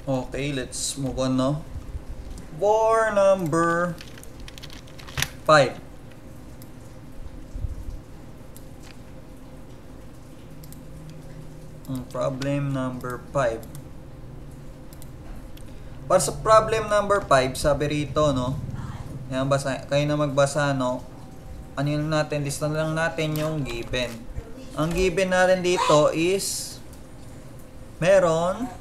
Okay, let's move on, no? For number 5. Problem number 5. Para sa problem number 5, sabi rito, no? Yan, kayo na magbasa, no? Ano yun natin? Lista na lang natin yung given. Ang given natin dito is meron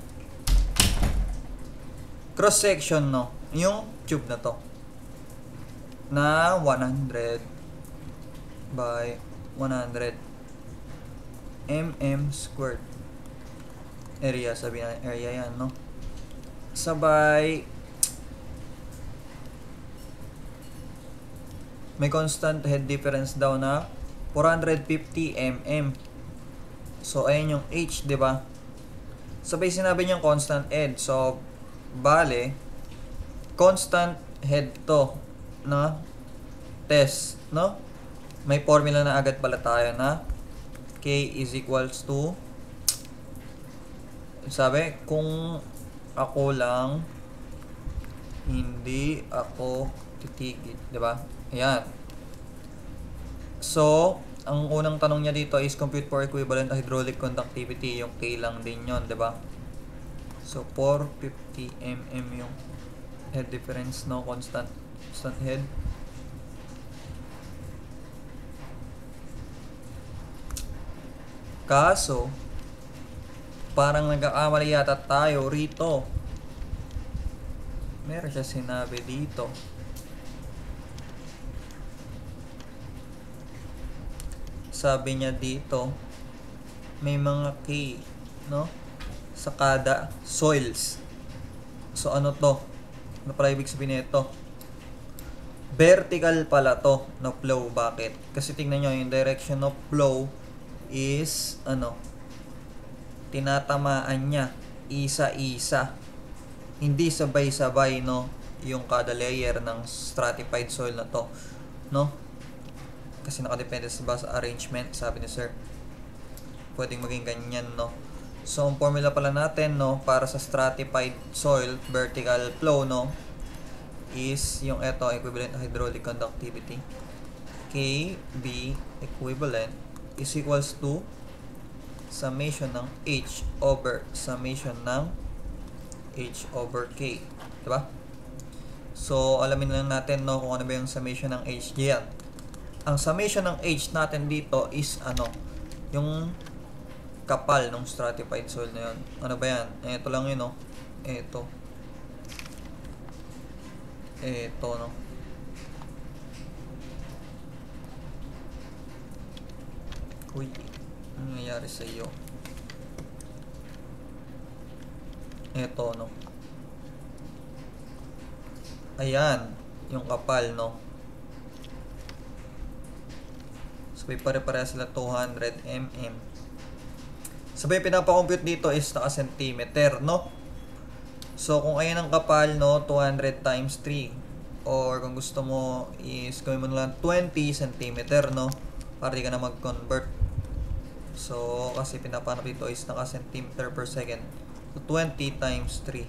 cross section, no? Yung tube na to na 100 by 100 mm squared area, sabi na area yan, no? Sabay may constant head difference daw na 450 mm. So ayun yung h, di ba? Sabay sinabi niyang constant head, so bale constant head to na test, no? May formula na agad pala tayo na k is equals to, sabi, kung ako lang hindi ako titigil, di ba? Ayan. So, ang unang tanong niya dito is compute for equivalent hydraulic conductivity. Yung K lang din yon, di ba? So, 450 mm yung head difference, no? Constant head. Kaso, parang nagkakamali yata tayo rito. Meron siya sinabi dito. Sabi niya dito, may mga K, no? Sa kada soils. So, ano to? Ano pala ibig sabihin nito? Vertical pala to na flow. Bakit? Kasi tingnan nyo, yung direction of flow is, ano, tinatamaan niya isa-isa. Hindi sabay-sabay, no? Yung kada layer ng stratified soil na to, no? Kasi nakadepende sa arrangement, sabi ni sir. Pwedeng maging ganyan, no? So, ang formula pala natin, no, para sa stratified soil, vertical flow, no, is yung eto, equivalent hydraulic conductivity. KB equivalent is equals to summation ng H over summation ng H over K. Diba? So, alamin lang natin, no, kung ano ba yung summation ng H diyan. Ang summation ng H natin dito is ano, yung kapal ng stratified soil na yun. Ano ba yan? Ito lang yun, no? Ito, no? Uy, ano nangyayari sa iyo? Ito, no? Ayan, yung kapal, no? Sabay pare-pareha sila 200 mm. Sabay pinapakompute dito is naka-centimeter, no? So, kung ayan ang kapal, no, 200 times 3. Or kung gusto mo is gawin mo lang 20 cm, no? Para di ka na mag-convert. So, kasi pinapanap dito is naka-centimeter per second. So, 20 times 3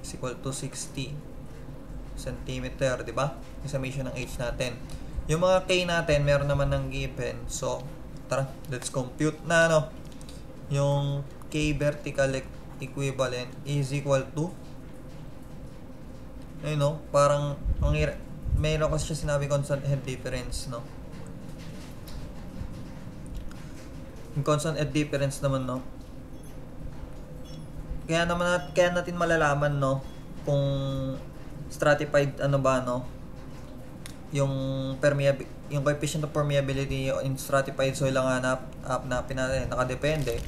is equal to 60 centimeter, di ba? Yung summation ng H natin. Yung mga K natin, meron naman ng given. So, tara, let's compute na, no? Yung K vertical equivalent is equal to, ayun, no? Parang, mayroon kasi siya sinabi constant head difference, no? Yung constant head difference naman, no? Kaya natin malalaman, no? Kung stratified, ano ba, no? Yung coefficient of permeability in stratified soil lang hanapin natin, nakadepende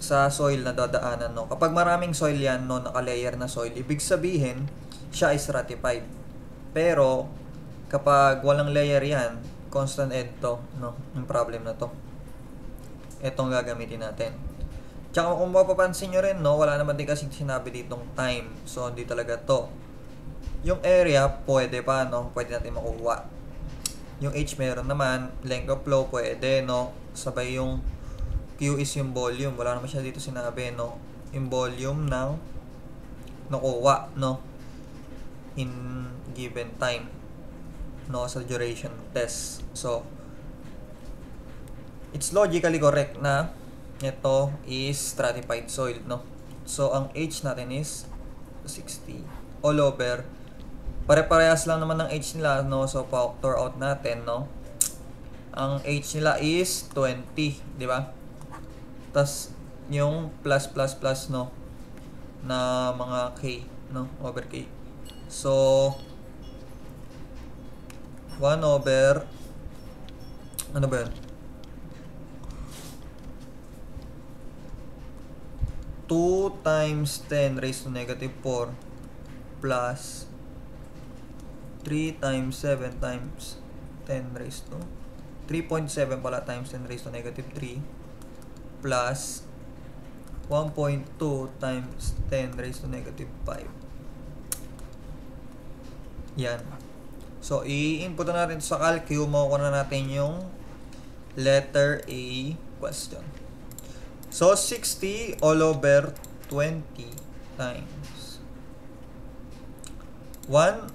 sa soil na dadaanan, no? Kapag maraming soil yan, no, naka-layer na soil, ibig sabihin siya ay stratified. Pero kapag walang layer yan, constant head to, no? Yung problem na to, etong gagamitin natin. Tsaka kung mapapansin nyo rin, no, wala naman din kasi sinabi ditong time, so hindi talaga to. Yung area, pwede pa, no? Pwede natin makuha. Yung H meron naman, length of flow, pwede, no? Sabay yung Q is yung volume. Wala naman siya dito sinabi, no? Yung volume ng nakuha, no, in given time, no, sa duration test. So it's logically correct na ito is stratified soil, no. So ang H natin is 60 all over, pare-parehas lang naman ng H nila, no. So factor out natin, no, ang H nila is 20, di ba? Tas yung plus, no, na mga K, no, over K. So 1 over, ano ba yun? 2 times 10 raised to negative 4 plus 3 times 7 times 10 raised to 3.7 pala times 10 raised to negative 3 plus 1.2 times 10 raised to negative 5. Yan. So, i-input na natin sa calc, makukuha na natin yung letter A question. So, 60 all over 20 times 1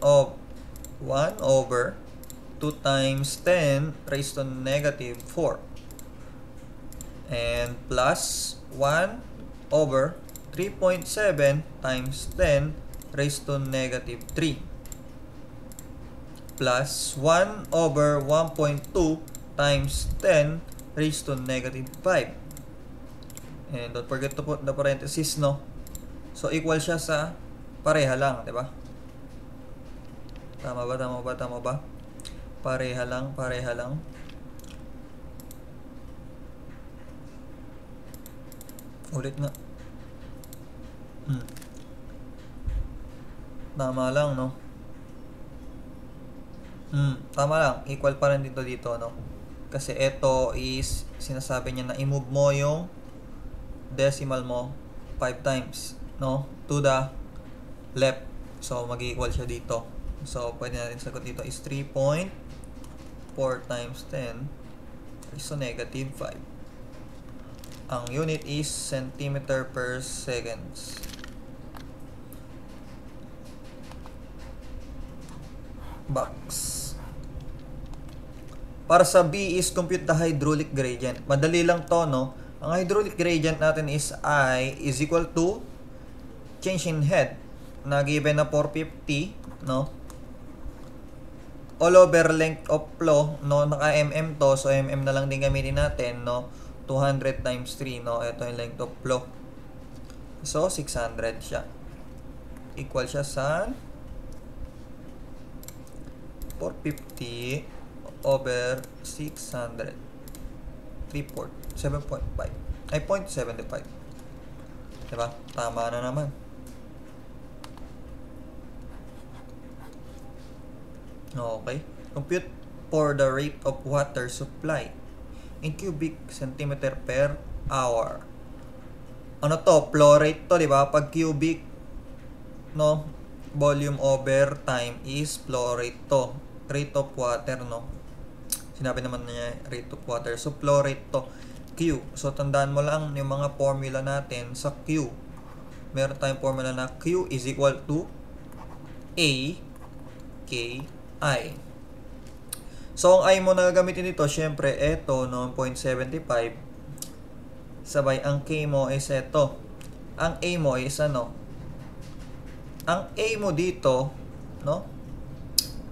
over 2 times 10 raised to negative 4 and plus 1 over 3.7 times 10 raised to negative 3 plus 1 over 1.2 times 10 raised to negative 5. And don't forget to put the parenthesis, no? So, equal siya sa pareha lang, di ba? Tama ba? Pareha lang. Ulit nga. Tama lang, no? Tama lang. Equal pa rin dito, no? Kasi ito is, sinasabi niya na i-move mo yung decimal mo 5 times, no, to the left. So mag-equal siya dito. So pwede natin sagot dito is 3.4 times 10 raised to negative 5. Ang unit is centimeter per seconds. Box. Para sa B is compute the hydraulic gradient. Madali lang to, no. Ang hydraulic gradient natin is I is equal to change in head na given na 450, no, all over length of flow, no, naka mm to, so mm na lang din gamitin natin, no, 200 times 3, no, ito yung length of flow, so 600 siya, equal siya sa 450 over 600, 7.5 ay 0.75, diba? Tama na naman. Okay, compute for the rate of water supply in cubic centimeter per hour. Ano to? Flow rate to, diba? Pag cubic, no, volume over time is flow rate to. Rate of water, no, sinabi naman niya rate of water. So flow rate to, Q. So tandaan mo lang yung mga formula natin sa Q. Meron tayong formula na Q is equal to A K I. So ang I mo na gagamitin dito, syempre eto, no, 0.75. Sabay ang K mo is eto. Ang A mo is ano? Ang A mo dito, no,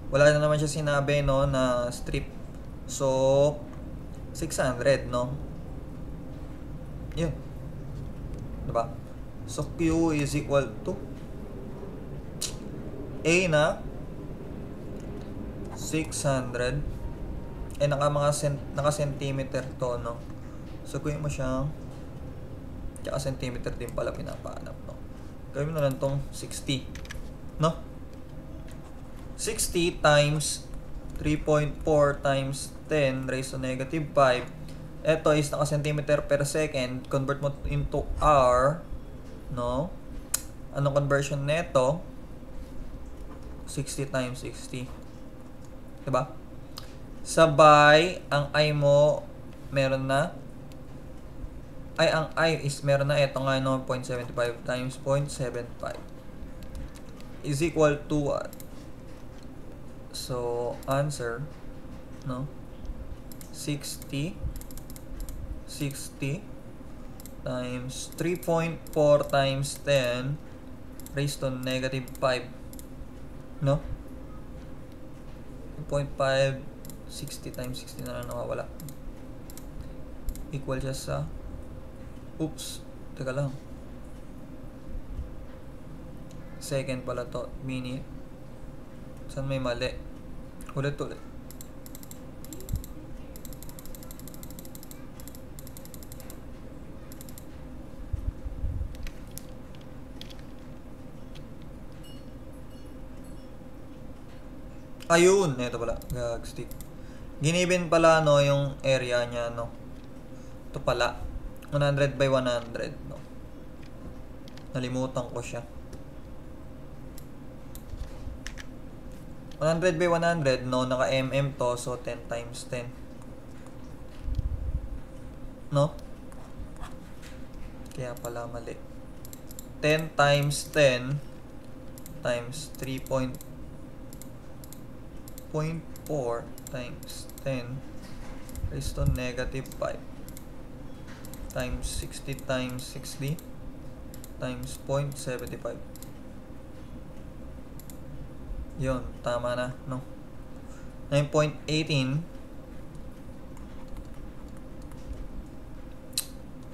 wala na naman siya sinabi, no, na strip. So 600, no? Yun. Diba? So, Q is equal to A na 600. Naka centimeter to, no? So, kunin mo siyang tsaka centimeter din pala pinapahanap, no? Gawin mo na lang tong 60, no? 60 times 3.4 times 10 raised to negative 5. Ito is naka-centimeter per second. Convert mo into hour, no? Anong conversion neto? 60 times 60. Diba? Sabay, ang I mo, meron na. Ang I is meron na. Ito nga, no? 0.75 times 0.75. is equal to what? So, answer, no? 60 times 3.4 times 10 raised to negative 5, no? 2.5, 60 times 60 na lang nawawala. Equal siya sa, oops, teka lang, second pala to, minute. Saan may mali? Ulit. Ayun, ito pala, gagstick. Ginibin pala, no, yung area niya, no. Ito pala, 100 by 100, no. Nalimutan ko siya. 100 by 100, no, naka mm to, so 10 times 10. No? Kaya pala mali. 10 times 10 times 3.4 times 10 raised to negative 5 times 60 times 60 times 0.75. Yun, tama na, no? 9.18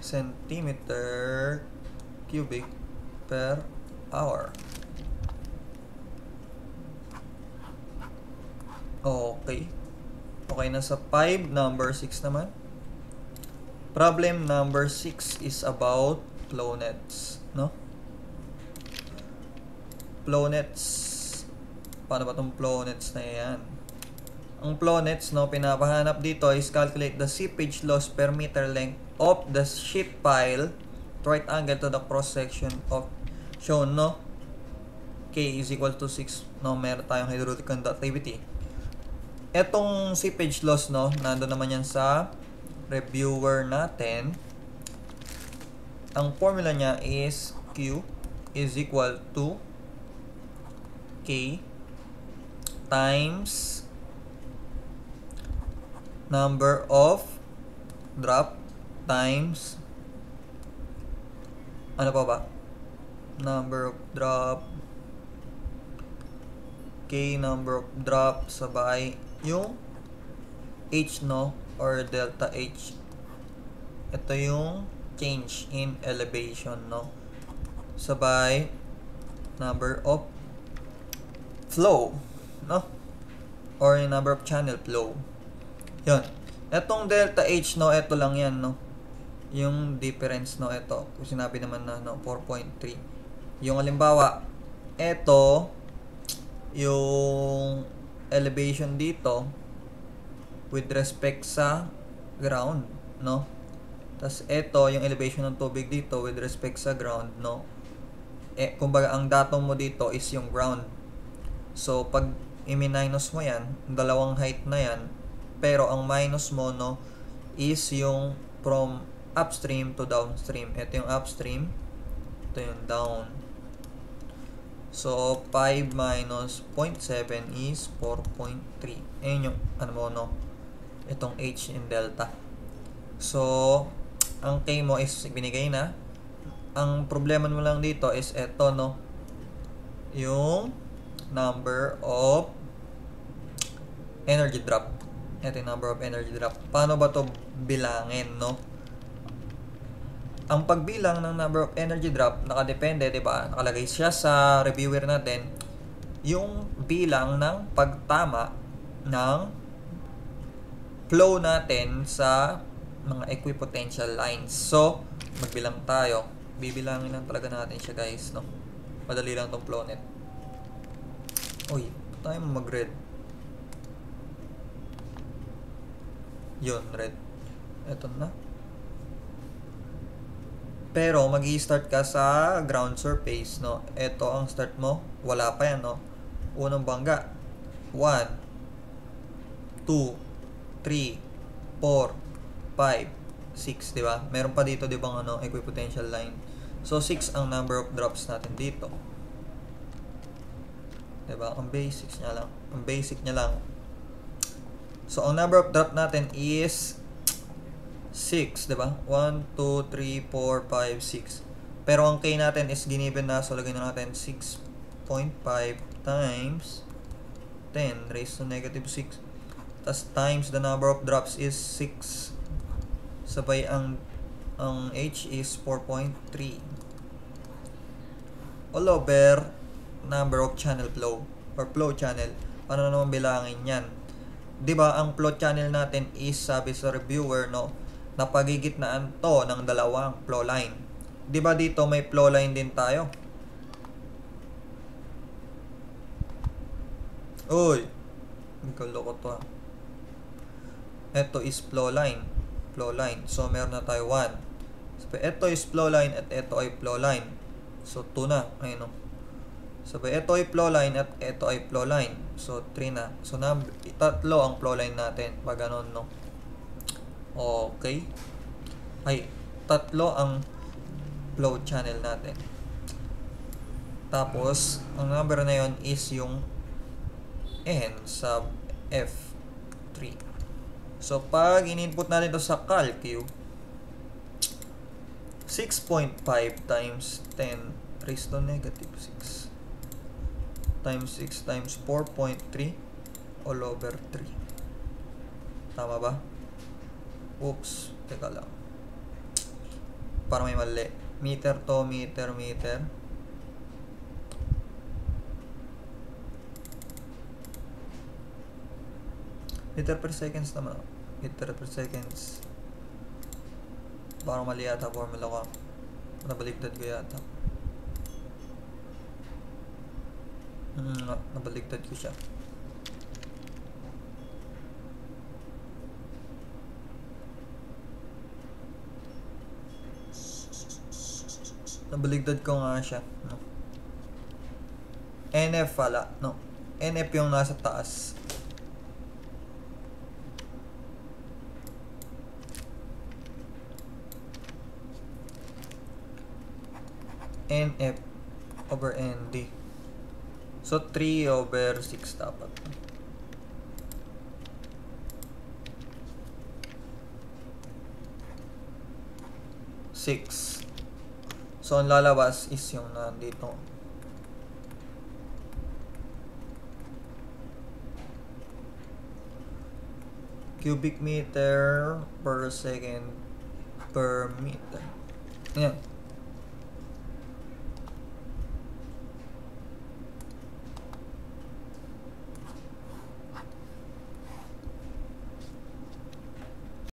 centimeter cubic per hour. Okay. Okay na sa 5. Number 6 naman. Problem number 6 is about flow nets, no? Flow nets. Paano ba itong flow nets na yan? Ang flow nets, no, pinapahanap dito is calculate the seepage loss per meter length of the sheet pile at right angle to the cross section of shown, no? K is equal to 6, no? Meron tayong hydraulic conductivity. Etong seepage loss, no, nandun naman yan sa reviewer natin. Ang formula niya is Q is equal to K times number of drop times ano pa ba? Number of drop, K number of drop sabay yung H, no, or delta H. Ito yung change in elevation, no, sabay number of flow, no, or number of channel flow. Yun. Etong delta H, no, ito lang yan, no, yung difference, no, ito kung sinabi naman na, no, 4.3. Yung halimbawa, ito yung elevation dito with respect sa ground, no, tas ito yung elevation ng tubig dito with respect sa ground, no. Kumbaga ang datum mo dito is yung ground. So, pag i-minus mo yan, dalawang height na yan, pero ang minus mo, no, is yung from upstream to downstream. Ito yung upstream, ito yung down. So, 5 minus 0.7 is 4.3. Ayun yung, ano mo, no, itong H in delta. So, ang K mo is binigay na. Ang problema mo lang dito is ito, no, yung number of energy drop. Ito yung number of energy drop. Paano ba to bilangin, no? Ang pagbilang ng number of energy drop nakadepende, 'di ba? Nakalagay siya sa reviewer natin yung bilang ng pagtama ng flow natin sa mga equipotential lines. So, magbilang tayo. Bibilangin lang talaga natin siya, guys, no? Madali lang tong flow net. Uy, tayo mag-red. Yun, red. Eto na. Pero, mag-i-start ka sa ground surface, no? Ito ang start mo. Wala pa yan, no? Unang bangga. 1, 2, 3, 4, 5, 6, di ba? Meron pa dito, di ba, ano, equipotential line. So, 6 ang number of drops natin dito. Diba? Ang basics niya lang. Ang basic niya lang. So, ang number of drop natin is 6, diba? 1, 2, 3, 4, 5, 6. Pero ang K natin is giniven na. So, lagay na natin 6.5 times 10 raised to negative 6. Tas times the number of drops is 6. Sabay ang H is 4.3. All over number of channel flow or flow channel. Paano naman bilangin yan? Diba, ang flow channel natin is, sabi sa reviewer, no, napagigitnaan to ng dalawang flow line. Diba dito may flow line din tayo? Uy, magkaloko to ha. Ito is flow line. Flow line. So, meron na tayo 1. So, ito is flow line at ito ay flow line. So, 2 na. Ayun o. Sabi, ito ay flow line at ito ay flow line. So, 3 na. So, tatlo ang flow line natin. Pag ganun, no? Okay. Ay, tatlo ang flow channel natin. Tapos, ang number na yon is yung N sub F3. So, pag in-input natin ito sa CalQ, 6.5 times 10 raised to negative 6 times 6 times 4.3 all over 3. Tama ba? Oops, teka lang. Para may mali. Meter to meter. Meter per seconds naman. Meter per seconds. Parang mali yata formula ko. Nabaligtad ko yata. Nabaligtad ko siya. Nabaligtad ko nga siya. No? NF pala. No. NF yung nasa taas. NF over ND. So, 3 over 6 dapat. Six. So, ang lalabas is yung nandito. Cubic meter per second per meter. Ayan.